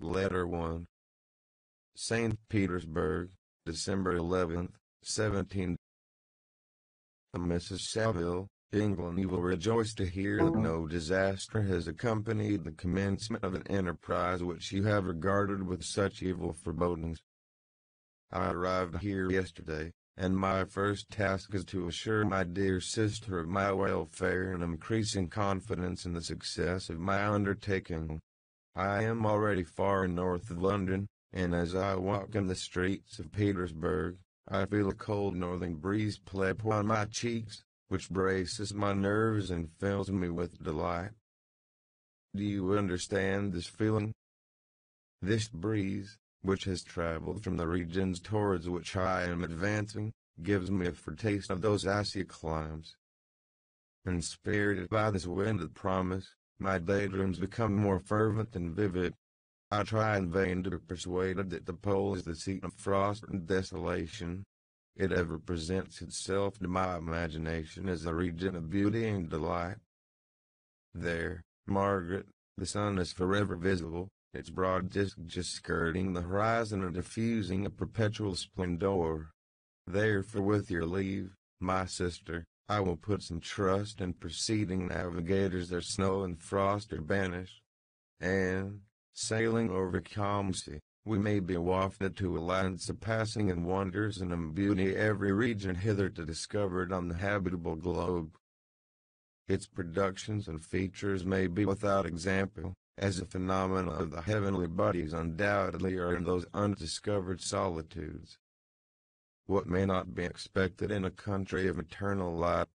Letter 1. St. Petersburg, December 11th, 17. Mrs. Saville, England. You will rejoice to hear that no disaster has accompanied the commencement of an enterprise which you have regarded with such evil forebodings. I arrived here yesterday, and my first task is to assure my dear sister of my welfare and increasing confidence in the success of my undertaking. I am already far north of London, and as I walk in the streets of Petersburg, I feel a cold northern breeze play upon my cheeks, which braces my nerves and fills me with delight. Do you understand this feeling? This breeze, which has traveled from the regions towards which I am advancing, gives me a foretaste of those icy climes. Inspired by this wind of promise, my daydreams become more fervent and vivid. I try in vain to be persuaded that the pole is the seat of frost and desolation. It ever presents itself to my imagination as a region of beauty and delight. There, Margaret, the sun is forever visible, its broad disk just skirting the horizon and diffusing a perpetual splendor. Therefore, with your leave, my sister, I will put some trust in preceding navigators. Their snow and frost are banished, and, sailing over calm sea, we may be wafted to a land surpassing in wonders and in beauty every region hitherto discovered on the habitable globe. Its productions and features may be without example, as the phenomena of the heavenly bodies undoubtedly are in those undiscovered solitudes. What may not be expected in a country of eternal light,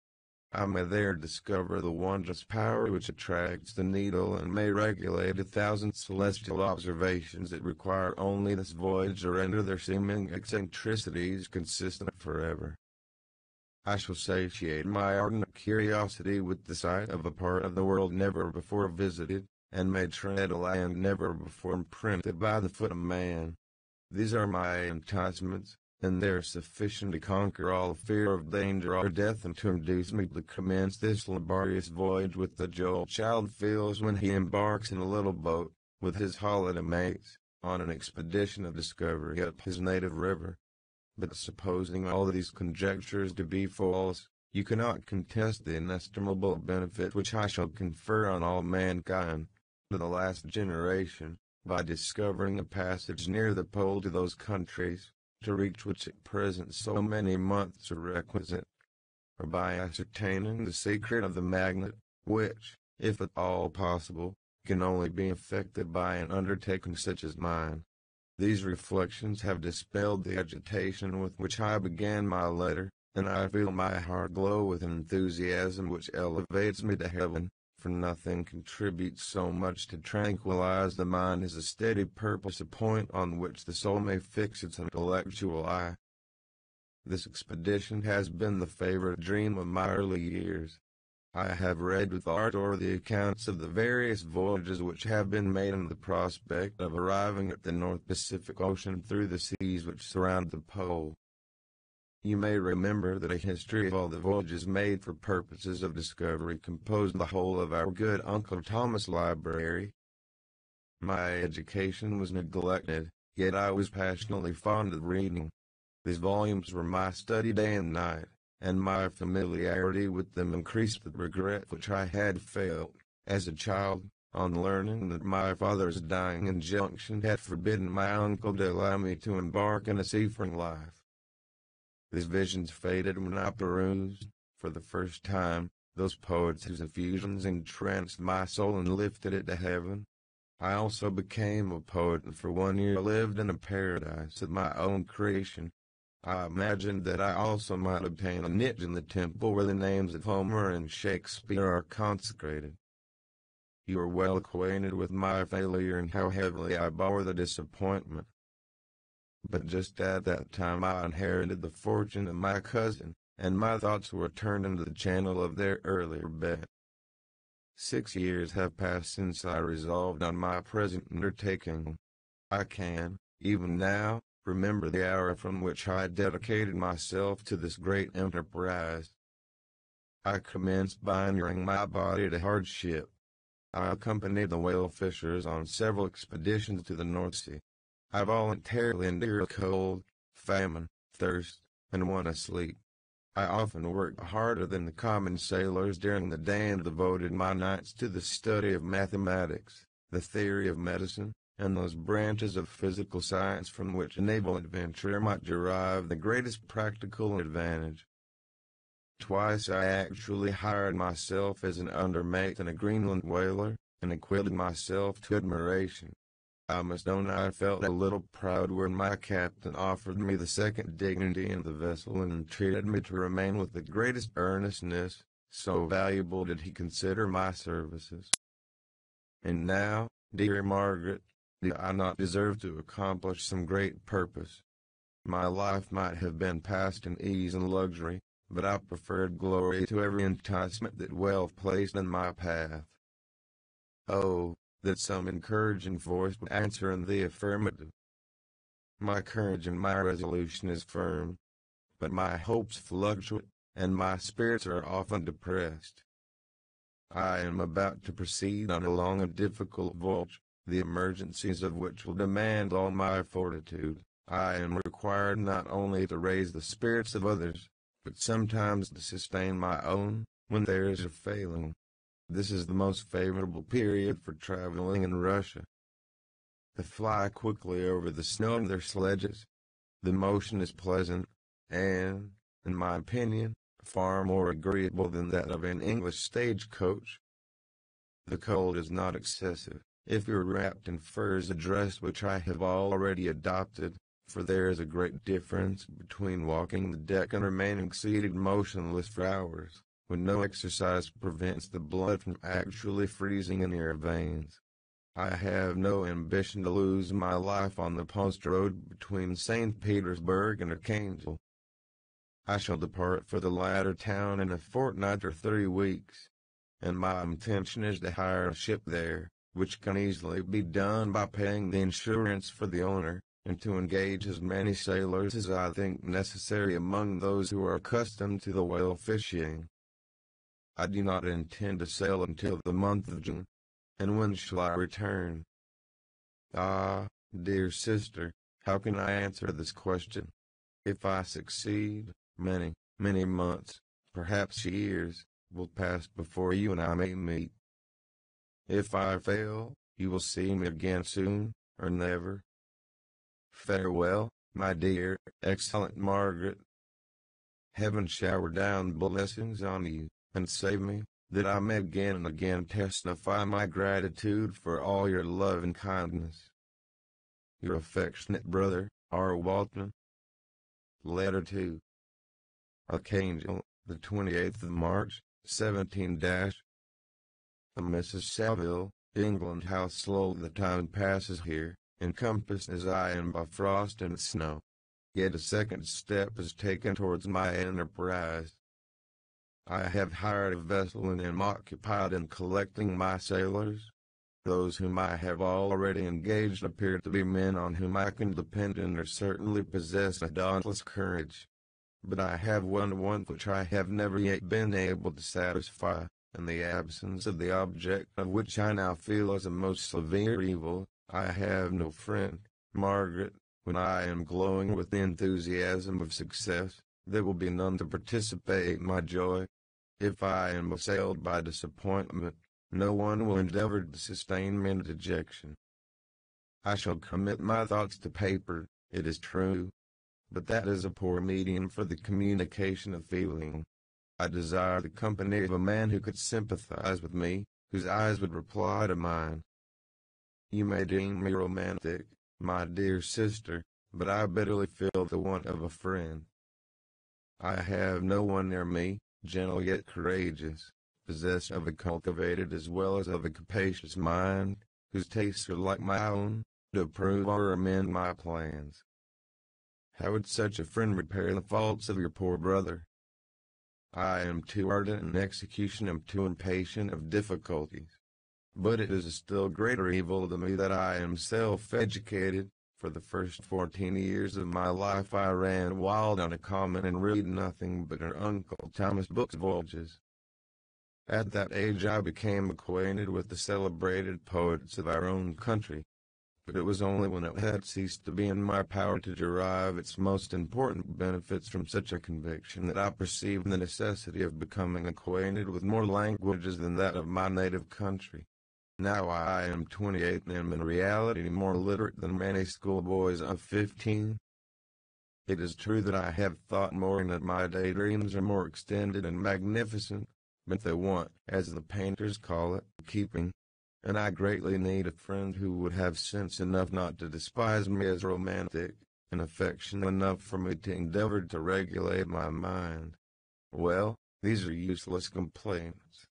I may there discover the wondrous power which attracts the needle and may regulate 1,000 celestial observations that require only this voyage to render their seeming eccentricities consistent forever. I shall satiate my ardent curiosity with the sight of a part of the world never before visited, and may tread a land never before imprinted by the foot of man. These are my enticements, and they are sufficient to conquer all fear of danger or death and to induce me to commence this laborious voyage with the joy a child feels when he embarks in a little boat, with his holiday mates, on an expedition of discovery up his native river. But supposing all these conjectures to be false, you cannot contest the inestimable benefit which I shall confer on all mankind, to the last generation, by discovering a passage near the pole to those countries, to reach which at present so many months are requisite, or by ascertaining the secret of the magnet, which, if at all possible, can only be effected by an undertaking such as mine. These reflections have dispelled the agitation with which I began my letter, and I feel my heart glow with an enthusiasm which elevates me to heaven, for nothing contributes so much to tranquilize the mind as a steady purpose, a point on which the soul may fix its intellectual eye. This expedition has been the favorite dream of my early years. I have read with ardor the accounts of the various voyages which have been made in the prospect of arriving at the North Pacific Ocean through the seas which surround the pole. You may remember that a history of all the voyages made for purposes of discovery composed the whole of our good Uncle Thomas' library. My education was neglected, yet I was passionately fond of reading. These volumes were my study day and night, and my familiarity with them increased the regret which I had felt, as a child, on learning that my father's dying injunction had forbidden my uncle to allow me to embark in a seafaring life. These visions faded when I perused, for the first time, those poets whose effusions entranced my soul and lifted it to heaven. I also became a poet, and for 1 year lived in a paradise of my own creation. I imagined that I also might obtain a niche in the temple where the names of Homer and Shakespeare are consecrated. You are well acquainted with my failure and how heavily I bore the disappointment. But just at that time I inherited the fortune of my cousin, and my thoughts were turned into the channel of their earlier bent. 6 years have passed since I resolved on my present undertaking. I can, even now, remember the hour from which I dedicated myself to this great enterprise. I commenced by inuring my body to hardship. I accompanied the whale fishers on several expeditions to the North Sea. I voluntarily endured cold, famine, thirst, and want to sleep. I often worked harder than the common sailors during the day and devoted my nights to the study of mathematics, the theory of medicine, and those branches of physical science from which a naval adventurer might derive the greatest practical advantage. Twice I actually hired myself as an undermate in a Greenland whaler, and acquitted myself to admiration. I must own I felt a little proud when my captain offered me the second dignity in the vessel and entreated me to remain with the greatest earnestness, so valuable did he consider my services. And now, dear Margaret, do I not deserve to accomplish some great purpose? My life might have been passed in ease and luxury, but I preferred glory to every enticement that wealth placed in my path. Oh, that some encouraging voice would answer in the affirmative. My courage and my resolution is firm, but my hopes fluctuate, and my spirits are often depressed. I am about to proceed on a long and difficult voyage, the emergencies of which will demand all my fortitude. I am required not only to raise the spirits of others, but sometimes to sustain my own, when there is a failing. This is the most favorable period for traveling in Russia. They fly quickly over the snow in their sledges. The motion is pleasant, and, in my opinion, far more agreeable than that of an English stagecoach. The cold is not excessive, if you're wrapped in furs, a dress which I have already adopted, for there is a great difference between walking the deck and remaining seated motionless for hours, when no exercise prevents the blood from actually freezing in your veins. I have no ambition to lose my life on the post road between St. Petersburg and Archangel. I shall depart for the latter town in a fortnight or 3 weeks, and my intention is to hire a ship there, which can easily be done by paying the insurance for the owner, and to engage as many sailors as I think necessary among those who are accustomed to the whale fishing. I do not intend to sail until the month of June. And when shall I return? Ah, dear sister, how can I answer this question? If I succeed, many, many months, perhaps years, will pass before you and I may meet. If I fail, you will see me again soon, or never. Farewell, my dear, excellent Margaret. Heaven shower down blessings on you, and save me, that I may again and again testify my gratitude for all your love and kindness. Your affectionate brother, R. Walton. Letter 2. Archangel, the 28th of March, 17 Mrs. Saville, England. How slow the time passes here, encompassed as I am by frost and snow. Yet a second step is taken towards my enterprise. I have hired a vessel and am occupied in collecting my sailors. Those whom I have already engaged appear to be men on whom I can depend and are certainly possess a dauntless courage. But I have one want which I have never yet been able to satisfy, in the absence of the object of which I now feel as a most severe evil. I have no friend, Margaret. When I am glowing with the enthusiasm of success, there will be none to participate my joy. If I am assailed by disappointment, no one will endeavor to sustain me in dejection. I shall commit my thoughts to paper, it is true, but that is a poor medium for the communication of feeling. I desire the company of a man who could sympathize with me, whose eyes would reply to mine. You may deem me romantic, my dear sister, but I bitterly feel the want of a friend. I have no one near me, gentle yet courageous, possessed of a cultivated as well as of a capacious mind, whose tastes are like my own, to approve or amend my plans. How would such a friend repair the faults of your poor brother? I am too ardent in execution, am too impatient of difficulties. But it is a still greater evil to me that I am self-educated. For the first 14 years of my life I ran wild on a common and read nothing but her Uncle Thomas Book's voyages. At that age I became acquainted with the celebrated poets of our own country. But it was only when it had ceased to be in my power to derive its most important benefits from such a conviction that I perceived the necessity of becoming acquainted with more languages than that of my native country. Now I am 28 and am in reality more literate than many schoolboys of 15. It is true that I have thought more and that my daydreams are more extended and magnificent, but they want, as the painters call it, keeping. And I greatly need a friend who would have sense enough not to despise me as romantic, and affection enough for me to endeavor to regulate my mind. Well, these are useless complaints.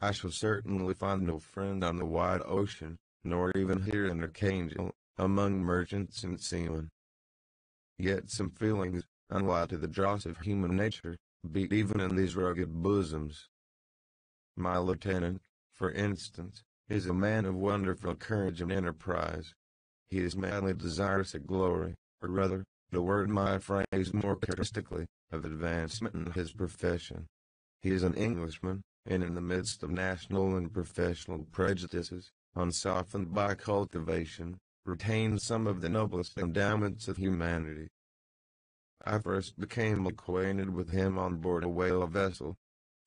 I shall certainly find no friend on the wide ocean, nor even here in Archangel, among merchants and seamen. Yet some feelings, unlike to the dross of human nature, beat even in these rugged bosoms. My lieutenant, for instance, is a man of wonderful courage and enterprise. He is madly desirous of glory, or rather, the word might phrase more characteristically, of advancement in his profession. He is an Englishman, and in the midst of national and professional prejudices, unsoftened by cultivation, retains some of the noblest endowments of humanity. I first became acquainted with him on board a whale vessel.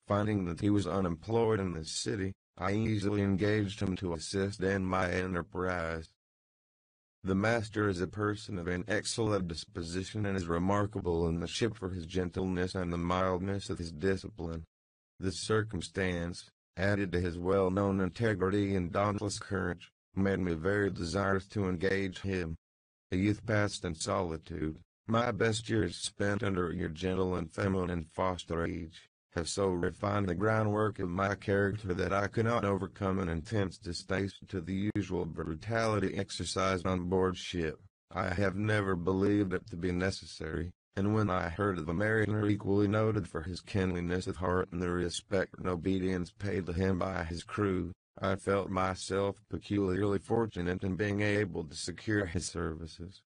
Finding that he was unemployed in the city, I easily engaged him to assist in my enterprise. The master is a person of an excellent disposition and is remarkable in the ship for his gentleness and the mildness of his discipline. This circumstance, added to his well-known integrity and dauntless courage, made me very desirous to engage him. A youth passed in solitude, my best years spent under your gentle and feminine foster age, have so refined the groundwork of my character that I could not overcome an intense distaste to the usual brutality exercised on board ship. I have never believed it to be necessary, and when I heard of a mariner equally noted for his kindliness of heart and the respect and obedience paid to him by his crew, I felt myself peculiarly fortunate in being able to secure his services.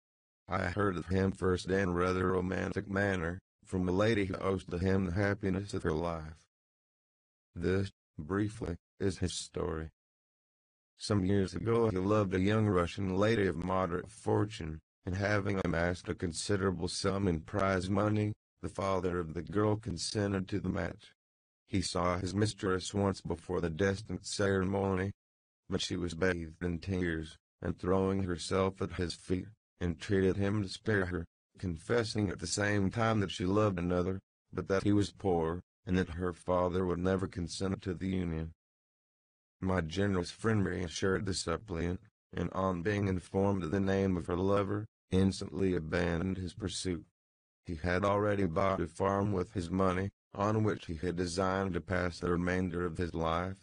I heard of him first in rather romantic manner, from a lady who owes to him the happiness of her life. This, briefly, is his story. Some years ago he loved a young Russian lady of moderate fortune, and having amassed a considerable sum in prize money, the father of the girl consented to the match. He saw his mistress once before the destined ceremony, but she was bathed in tears, and throwing herself at his feet, entreated him to spare her, confessing at the same time that she loved another, but that he was poor, and that her father would never consent to the union. My generous friend reassured the suppliant, and on being informed of the name of her lover, instantly abandoned his pursuit. He had already bought a farm with his money, on which he had designed to pass the remainder of his life,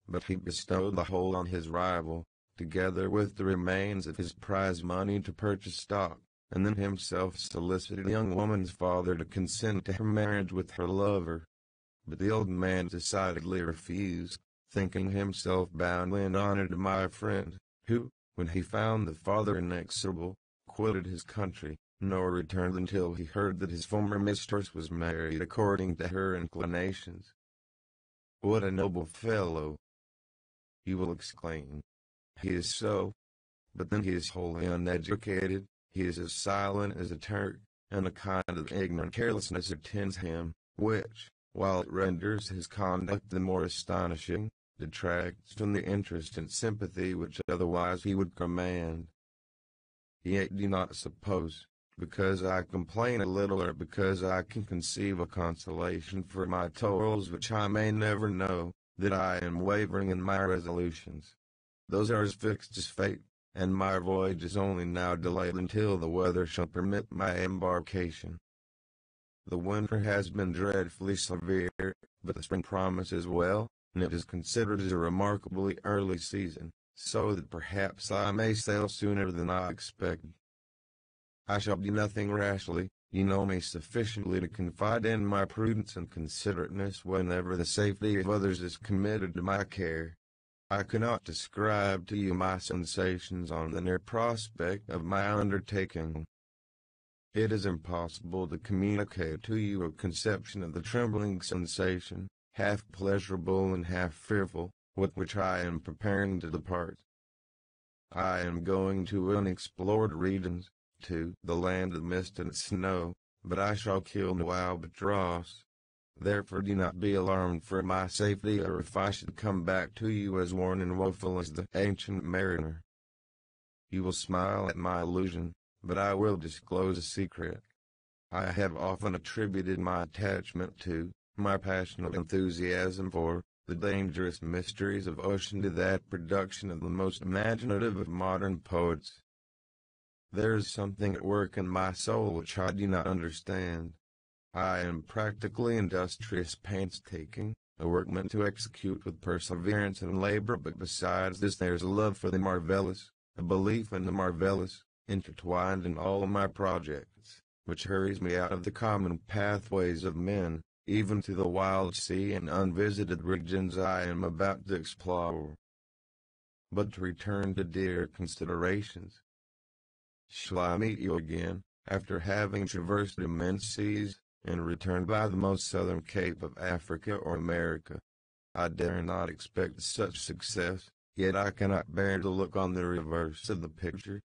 but he bestowed the whole on his rival, together with the remains of his prize money to purchase stock, and then himself solicited the young woman's father to consent to her marriage with her lover. But the old man decidedly refused, thinking himself bound in honor to my friend, who, when he found the father inexorable, quitted his country, nor returned until he heard that his former mistress was married according to her inclinations. What a noble fellow! You will exclaim. He is so. But then he is wholly uneducated, he is as silent as a Turk, and a kind of ignorant carelessness attends him, which, while it renders his conduct the more astonishing, detracts from the interest and sympathy which otherwise he would command. Yet do not suppose, because I complain a little or because I can conceive a consolation for my toils which I may never know, that I am wavering in my resolutions. Those are as fixed as fate, and my voyage is only now delayed until the weather shall permit my embarkation. The winter has been dreadfully severe, but the spring promises well, and it is considered as a remarkably early season, so that perhaps I may sail sooner than I expect. I shall do nothing rashly, you know me sufficiently to confide in my prudence and considerateness whenever the safety of others is committed to my care. I cannot describe to you my sensations on the near prospect of my undertaking. It is impossible to communicate to you a conception of the trembling sensation, half pleasurable and half fearful, with which I am preparing to depart. I am going to unexplored regions, to the land of mist and snow, but I shall kill no albatross. Therefore do not be alarmed for my safety, or if I should come back to you as worn and woeful as the ancient mariner. You will smile at my illusion, but I will disclose a secret. I have often attributed my attachment to, my passionate enthusiasm for, the dangerous mysteries of ocean to that production of the most imaginative of modern poets. There is something at work in my soul which I do not understand. I am practically industrious, painstaking, a workman to execute with perseverance and labor, but besides this there is a love for the marvelous, a belief in the marvelous, intertwined in all my projects, which hurries me out of the common pathways of men, even to the wild sea and unvisited regions I am about to explore. But to return to dear considerations. Shall I meet you again, after having traversed immense seas, and returned by the most southern cape of Africa or America? I dare not expect such success, yet I cannot bear to look on the reverse of the picture.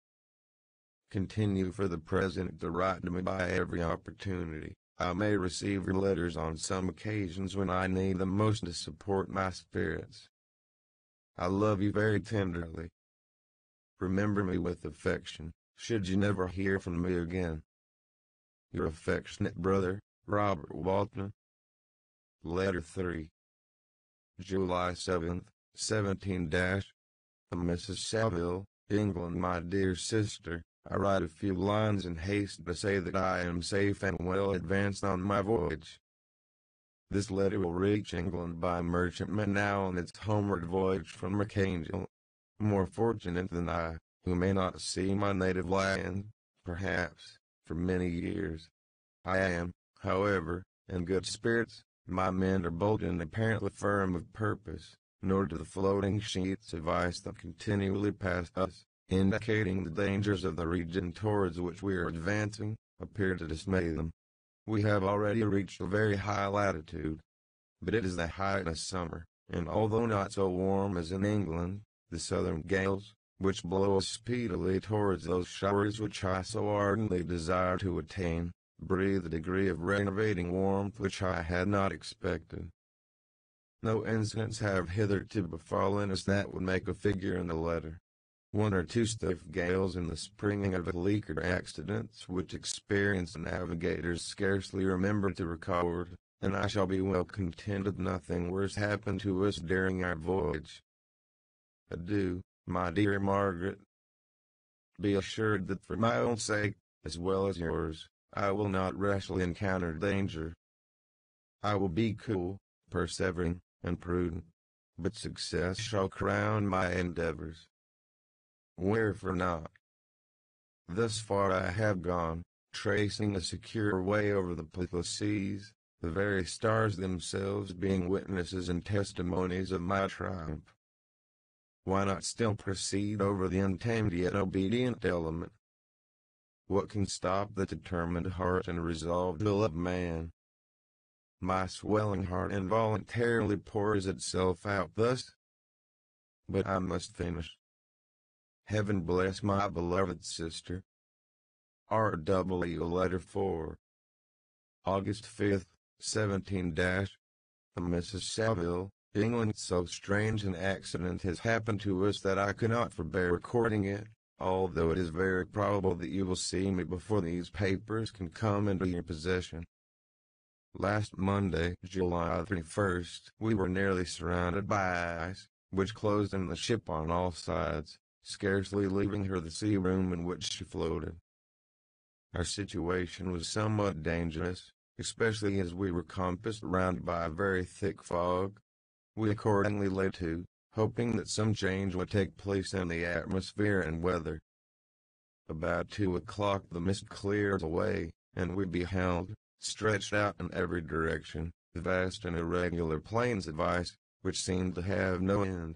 Continue for the present to write to me by every opportunity. I may receive your letters on some occasions when I need them most to support my spirits. I love you very tenderly. Remember me with affection, should you never hear from me again. Your affectionate brother, Robert Walton. Letter 3. July 7th, 17 Mrs. Saville, England. My dear sister, I write a few lines in haste to say that I am safe and well advanced on my voyage. This letter will reach England by merchantman now on its homeward voyage from Archangel. More fortunate than I, who may not see my native land, perhaps, for many years. I am, however, in good spirits. My men are bold and apparently firm of purpose, nor do the floating sheets of ice that continually pass us, indicating the dangers of the region towards which we are advancing, appear to dismay them. We have already reached a very high latitude, but it is the height of summer, and although not so warm as in England, the southern gales, which blow us speedily towards those showers which I so ardently desire to attain, breathe a degree of renovating warmth which I had not expected. No incidents have hitherto befallen us that would make a figure in the letter. One or two stiff gales in the spring of a leak are accidents which experienced navigators scarcely remember to record, and I shall be well contented nothing worse happened to us during our voyage. Adieu, my dear Margaret. Be assured that for my own sake, as well as yours, I will not rashly encounter danger. I will be cool, persevering, and prudent, but success shall crown my endeavors. Wherefore not? Thus far I have gone, tracing a secure way over the pathless seas, the very stars themselves being witnesses and testimonies of my triumph. Why not still proceed over the untamed yet obedient element? What can stop the determined heart and resolved will of man? My swelling heart involuntarily pours itself out thus. But I must finish. Heaven bless my beloved sister. R.W. Letter 4. August 5th, 17 Mrs. Saville, England. So strange an accident has happened to us that I cannot forbear recording it, although it is very probable that you will see me before these papers can come into your possession. Last Monday, July 31st, we were nearly surrounded by ice, which closed in the ship on all sides, scarcely leaving her the sea room in which she floated. Our situation was somewhat dangerous, especially as we were compassed round by a very thick fog. We accordingly lay to, hoping that some change would take place in the atmosphere and weather. About 2 o'clock the mist cleared away, and we beheld, stretched out in every direction, vast and irregular plains of ice, which seemed to have no end.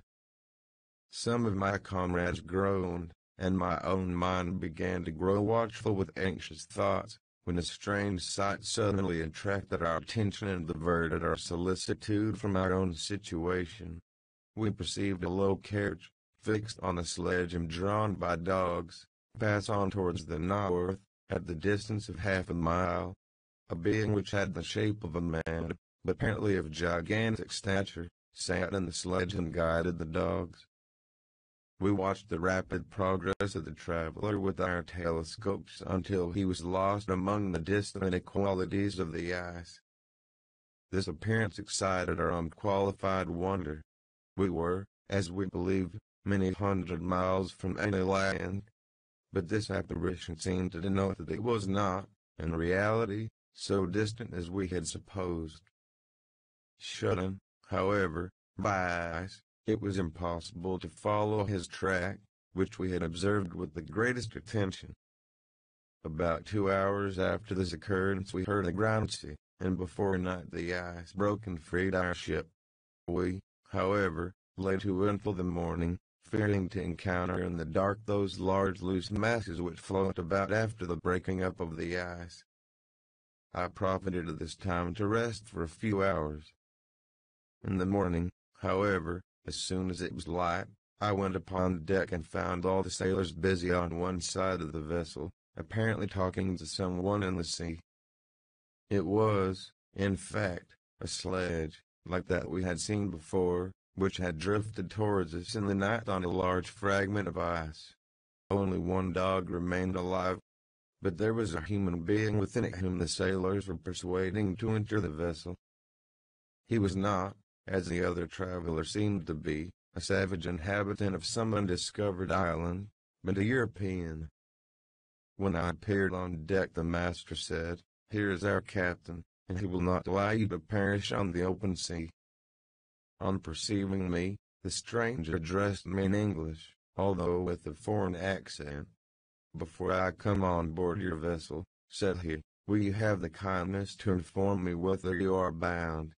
Some of my comrades groaned, and my own mind began to grow watchful with anxious thoughts, when a strange sight suddenly attracted our attention and diverted our solicitude from our own situation. We perceived a low carriage, fixed on a sledge and drawn by dogs, pass on towards the north, at the distance of half a mile. A being which had the shape of a man, but apparently of gigantic stature, sat in the sledge and guided the dogs. We watched the rapid progress of the traveler with our telescopes until he was lost among the distant inequalities of the ice. This appearance excited our unqualified wonder. We were, as we believed, many hundred miles from any land, but this apparition seemed to denote that it was not, in reality, so distant as we had supposed. Shut in, however, by ice, it was impossible to follow his track, which we had observed with the greatest attention. About 2 hours after this occurrence we heard a ground sea, and before night the ice broke and freed our ship. We, however, lay to until the morning, fearing to encounter in the dark those large loose masses which float about after the breaking up of the ice. I profited of this time to rest for a few hours. In the morning, however, as soon as it was light, I went upon deck and found all the sailors busy on one side of the vessel, apparently talking to someone in the sea. It was, in fact, a sledge, like that we had seen before, which had drifted towards us in the night on a large fragment of ice. Only one dog remained alive, but there was a human being within it whom the sailors were persuading to enter the vessel. He was not, as the other traveler seemed to be, a savage inhabitant of some undiscovered island, but a European. When I appeared on deck the master said, "Here is our captain, and he will not allow you to perish on the open sea." On perceiving me, the stranger addressed me in English, although with a foreign accent. "Before I come on board your vessel," said he, "will you have the kindness to inform me whither you are bound?"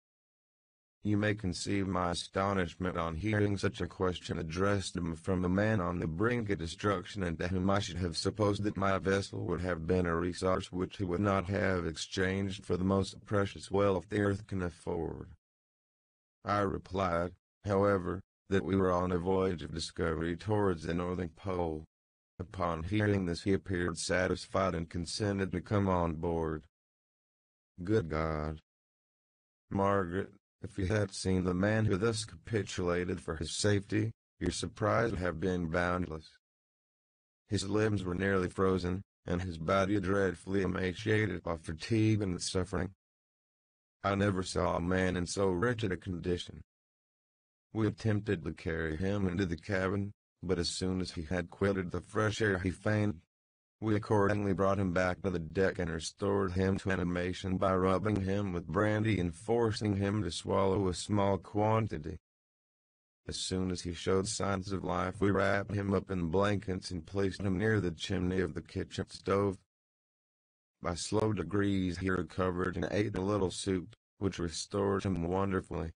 You may conceive my astonishment on hearing such a question addressed to me from a man on the brink of destruction, and to whom I should have supposed that my vessel would have been a resource which he would not have exchanged for the most precious wealth the earth can afford. I replied, however, that we were on a voyage of discovery towards the northern pole. Upon hearing this he appeared satisfied and consented to come on board. Good God, Margaret, if you had seen the man who thus capitulated for his safety, your surprise would have been boundless. His limbs were nearly frozen, and his body dreadfully emaciated by fatigue and suffering. I never saw a man in so wretched a condition. We attempted to carry him into the cabin, but as soon as he had quitted the fresh air he fainted. We accordingly brought him back to the deck and restored him to animation by rubbing him with brandy and forcing him to swallow a small quantity. As soon as he showed signs of life we wrapped him up in blankets and placed him near the chimney of the kitchen stove. By slow degrees he recovered and ate a little soup, which restored him wonderfully.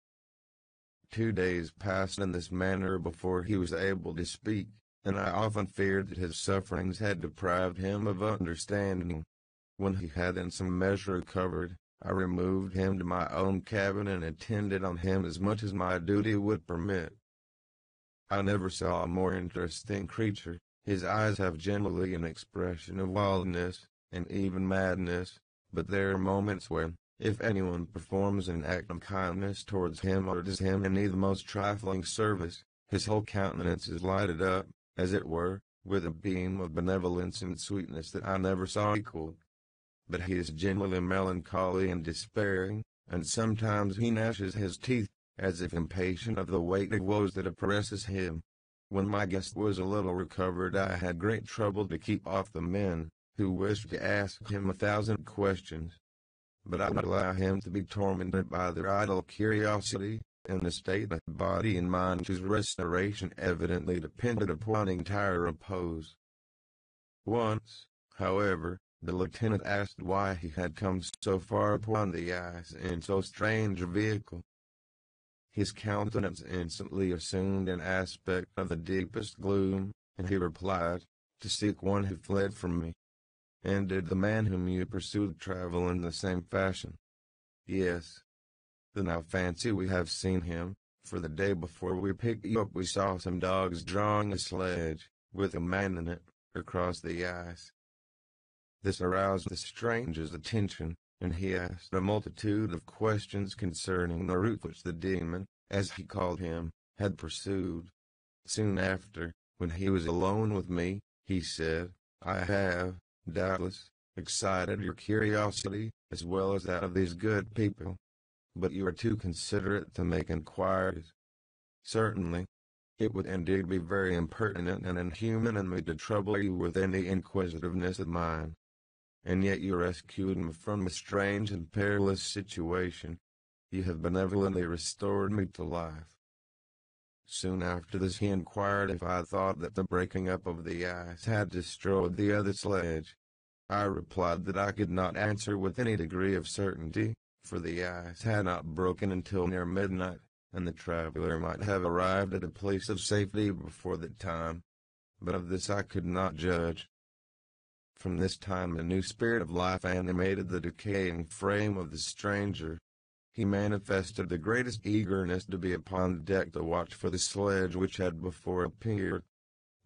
2 days passed in this manner before he was able to speak, and I often feared that his sufferings had deprived him of understanding. When he had in some measure recovered, I removed him to my own cabin and attended on him as much as my duty would permit. I never saw a more interesting creature. His eyes have generally an expression of wildness, and even madness, but there are moments when, if anyone performs an act of kindness towards him or does him any the most trifling service, his whole countenance is lighted up, as it were, with a beam of benevolence and sweetness that I never saw equaled. But he is generally melancholy and despairing, and sometimes he gnashes his teeth, as if impatient of the weight of woes that oppresses him. When my guest was a little recovered I had great trouble to keep off the men, who wished to ask him 1,000 questions. But I would not allow him to be tormented by their idle curiosity, in a state of body and mind whose restoration evidently depended upon entire repose. Once, however, the lieutenant asked why he had come so far upon the ice in so strange a vehicle. His countenance instantly assumed an aspect of the deepest gloom, and he replied, "To seek one who fled from me." And did the man whom you pursued travel in the same fashion? Yes. Then I fancy we have seen him, for the day before we picked you up we saw some dogs drawing a sledge, with a man in it, across the ice. This aroused the stranger's attention, and he asked a multitude of questions concerning the route which the demon, as he called him, had pursued. Soon after, when he was alone with me, he said, I have, doubtless, excited your curiosity, as well as that of these good people. But you are too considerate to make inquiries. Certainly. It would indeed be very impertinent and inhuman in me to trouble you with any inquisitiveness of mine. And yet you rescued me from a strange and perilous situation. You have benevolently restored me to life. Soon after this he inquired if I thought that the breaking up of the ice had destroyed the other sledge. I replied that I could not answer with any degree of certainty, for the ice had not broken until near midnight, and the traveler might have arrived at a place of safety before that time. But of this I could not judge. From this time a new spirit of life animated the decaying frame of the stranger. He manifested the greatest eagerness to be upon deck to watch for the sledge which had before appeared.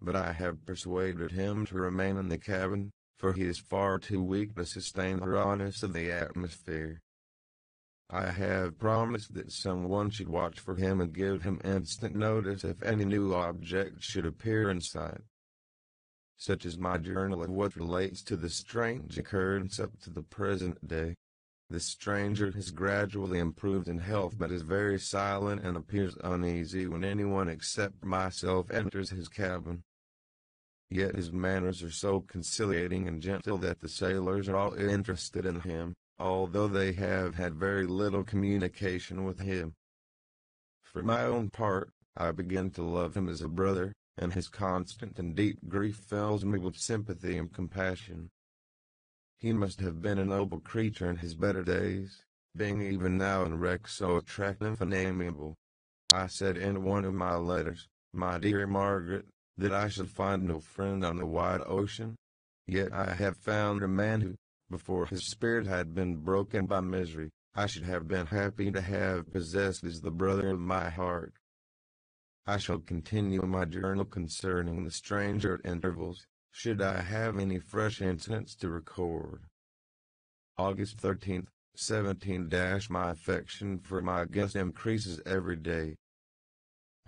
But I have persuaded him to remain in the cabin, for he is far too weak to sustain the rawness of the atmosphere. I have promised that someone should watch for him and give him instant notice if any new object should appear in sight. Such is my journal of what relates to the strange occurrence up to the present day. The stranger has gradually improved in health but is very silent and appears uneasy when anyone except myself enters his cabin. Yet his manners are so conciliating and gentle that the sailors are all interested in him, although they have had very little communication with him. For my own part, I begin to love him as a brother, and his constant and deep grief fills me with sympathy and compassion. He must have been a noble creature in his better days, being even now in wreck so attractive and amiable. I said in one of my letters, my dear Margaret, that I should find no friend on the wide ocean. Yet I have found a man who, before his spirit had been broken by misery, I should have been happy to have possessed as the brother of my heart. I shall continue my journal concerning the stranger at intervals, should I have any fresh incidents to record. August 13th, 17. My affection for my guest increases every day.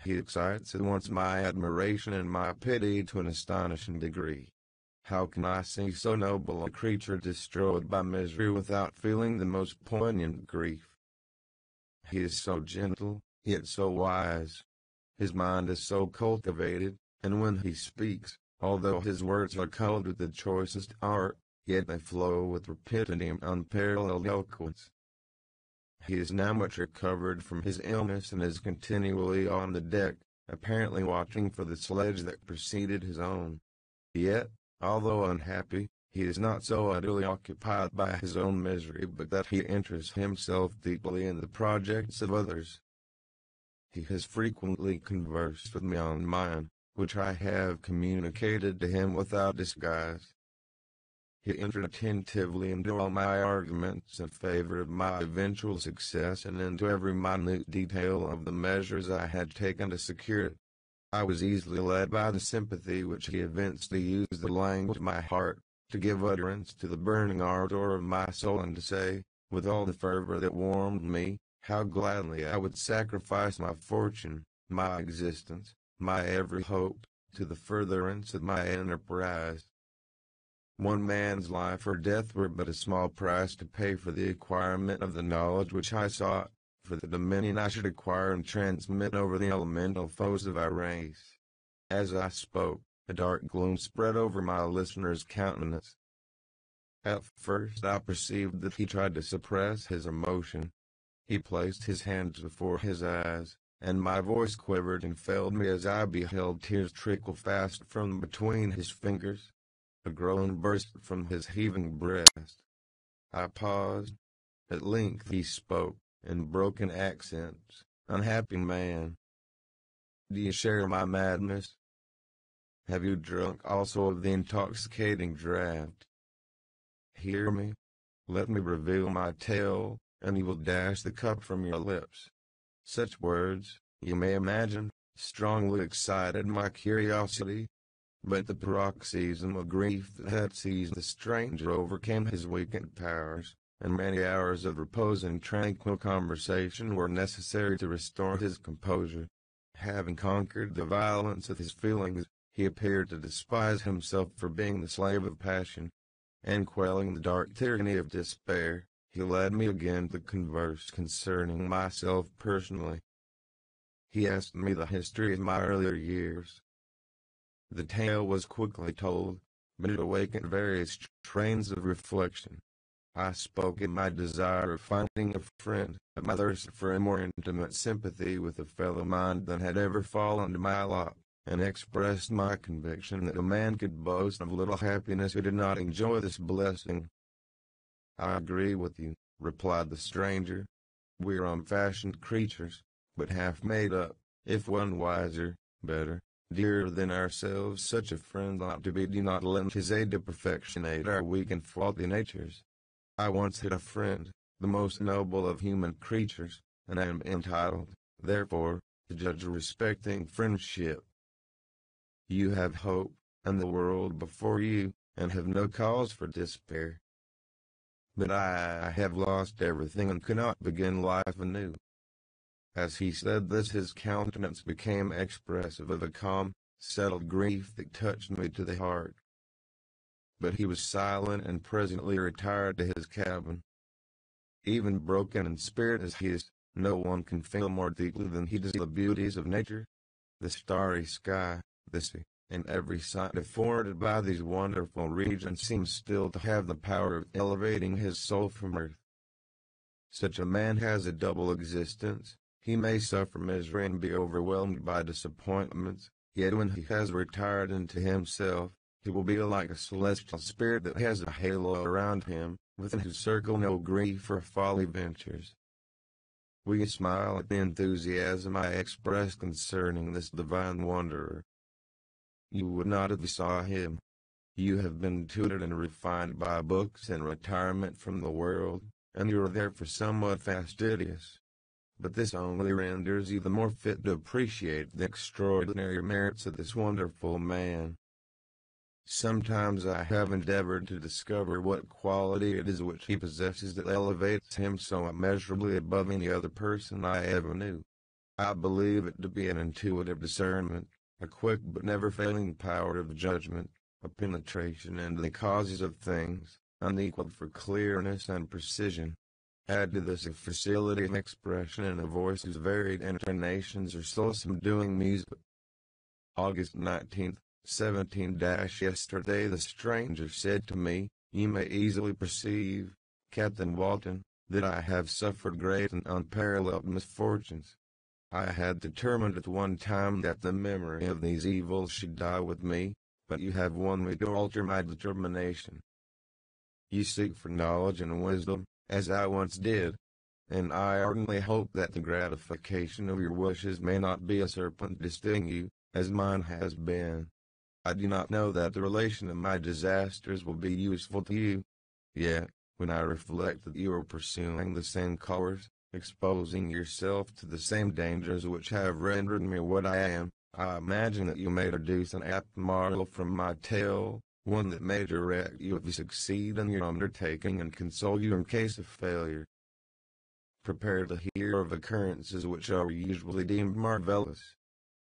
He excites at once my admiration and my pity to an astonishing degree. How can I see so noble a creature destroyed by misery without feeling the most poignant grief? He is so gentle, yet so wise. His mind is so cultivated, and when he speaks, although his words are colored with the choicest art, yet they flow with rapidity and unparalleled eloquence. He is now much recovered from his illness and is continually on the deck, apparently watching for the sledge that preceded his own. Yet, although unhappy, he is not so utterly occupied by his own misery but that he interests himself deeply in the projects of others. He has frequently conversed with me on mine, which I have communicated to him without disguise. He entered attentively into all my arguments in favor of my eventual success and into every minute detail of the measures I had taken to secure it. I was easily led by the sympathy which he evinced to use the language of my heart, to give utterance to the burning ardor of my soul and to say, with all the fervor that warmed me, how gladly I would sacrifice my fortune, my existence, my every hope, to the furtherance of my enterprise. One man's life or death were but a small price to pay for the acquirement of the knowledge which I sought, for the dominion I should acquire and transmit over the elemental foes of our race. As I spoke, a dark gloom spread over my listener's countenance. At first I perceived that he tried to suppress his emotion. He placed his hands before his eyes, and my voice quivered and failed me as I beheld tears trickle fast from between his fingers. A groan burst from his heaving breast. I paused. At length he spoke, in broken accents, "Unhappy man, do you share my madness? Have you drunk also of the intoxicating draught? Hear me. Let me reveal my tale, and you will dash the cup from your lips. Such words, you may imagine, strongly excited my curiosity. But the paroxysm of grief that had seized the stranger overcame his weakened powers, and many hours of repose and tranquil conversation were necessary to restore his composure. Having conquered the violence of his feelings, he appeared to despise himself for being the slave of passion, and quelling the dark tyranny of despair, he led me again to converse concerning myself personally. He asked me the history of my earlier years. The tale was quickly told, but it awakened various trains of reflection. I spoke of my desire of finding a friend, of my thirst for a more intimate sympathy with a fellow mind than had ever fallen to my lot, and expressed my conviction that a man could boast of little happiness who did not enjoy this blessing. "I agree with you," replied the stranger. "We are unfashioned creatures, but half made up, if one wiser, better, dearer than ourselves. Such a friend ought to be. Do not lend his aid to perfectionate our weak and faulty natures. I once had a friend, the most noble of human creatures, and I am entitled, therefore, to judge respecting friendship. You have hope, and the world before you, and have no cause for despair. But I have lost everything and cannot begin life anew." As he said this, his countenance became expressive of a calm, settled grief that touched me to the heart. But he was silent and presently retired to his cabin. Even broken in spirit as he is, no one can feel more deeply than he does the beauties of nature. The starry sky, the sea, and every sight afforded by these wonderful regions seems still to have the power of elevating his soul from earth. Such a man has a double existence. He may suffer misery and be overwhelmed by disappointments, yet when he has retired into himself, he will be like a celestial spirit that has a halo around him, within whose circle no grief or folly ventures. We smile at the enthusiasm I express concerning this divine wanderer. You would not have saw him. You have been tutored and refined by books and retirement from the world, and you are therefore somewhat fastidious. But this only renders you the more fit to appreciate the extraordinary merits of this wonderful man. Sometimes I have endeavored to discover what quality it is which he possesses that elevates him so immeasurably above any other person I ever knew. I believe it to be an intuitive discernment, a quick but never failing power of judgment, a penetration into the causes of things, unequaled for clearness and precision. Add to this a facility of expression and a voice whose varied intonations are so subduing music. August 19th, 17 Yesterday the stranger said to me, "You may easily perceive, Captain Walton, that I have suffered great and unparalleled misfortunes. I had determined at one time that the memory of these evils should die with me, but you have won me to alter my determination. You seek for knowledge and wisdom, as I once did, and I ardently hope that the gratification of your wishes may not be a serpent to sting you, as mine has been. I do not know that the relation of my disasters will be useful to you. Yet, when I reflect that you are pursuing the same course, exposing yourself to the same dangers which have rendered me what I am, I imagine that you may deduce an apt moral from my tale, one that may direct you if you succeed in your undertaking and console you in case of failure. Prepare to hear of occurrences which are usually deemed marvelous.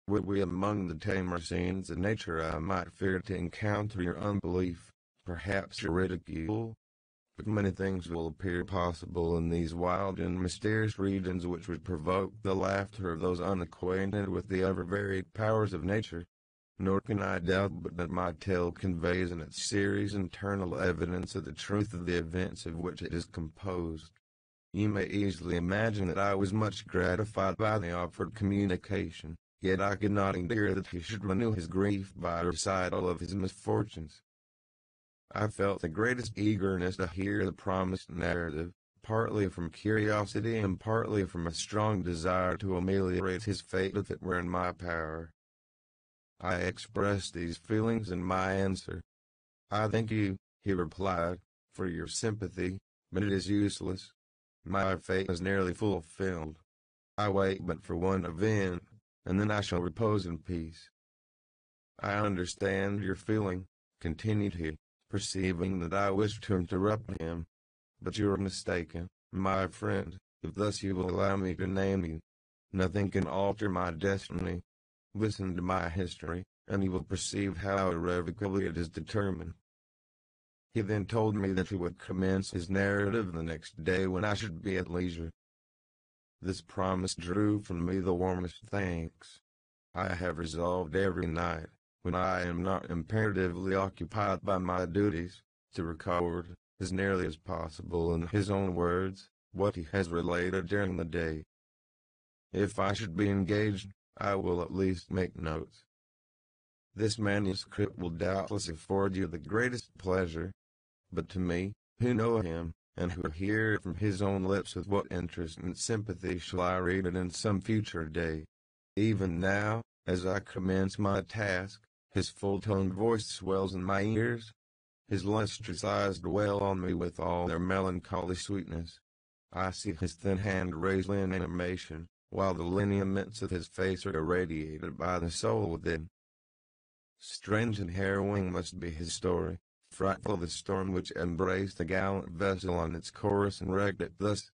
Were we among the tamer scenes of nature, I might fear to encounter your unbelief, perhaps your ridicule. But many things will appear possible in these wild and mysterious regions which would provoke the laughter of those unacquainted with the ever-varied powers of nature. Nor can I doubt but that my tale conveys in its series internal evidence of the truth of the events of which it is composed. You may easily imagine that I was much gratified by the offered communication, yet I could not endure that he should renew his grief by a recital of his misfortunes. I felt the greatest eagerness to hear the promised narrative, partly from curiosity and partly from a strong desire to ameliorate his fate if it were in my power. I expressed these feelings in my answer. "I thank you," he replied, for your sympathy, but it is useless. My fate is nearly fulfilled. I wait but for one event, and then I shall repose in peace. I understand your feeling, continued he, perceiving that I wished to interrupt him. But you are mistaken, my friend, if thus you will allow me to name you. Nothing can alter my destiny. Listen to my history, and you will perceive how irrevocably it is determined. He then told me that he would commence his narrative the next day when I should be at leisure. This promise drew from me the warmest thanks. I have resolved every night, when I am not imperatively occupied by my duties, to record, as nearly as possible in his own words, what he has related during the day. If I should be engaged, I will at least make notes. This manuscript will doubtless afford you the greatest pleasure, but to me, who know him, and who hear it from his own lips with what interest and sympathy shall I read it in some future day. Even now, as I commence my task, his full-toned voice swells in my ears. His lustrous eyes dwell on me with all their melancholy sweetness. I see his thin hand raised in animation, while the lineaments of his face are irradiated by the soul within. Strange and harrowing must be his story, frightful the storm which embraced the gallant vessel on its course and wrecked it thus.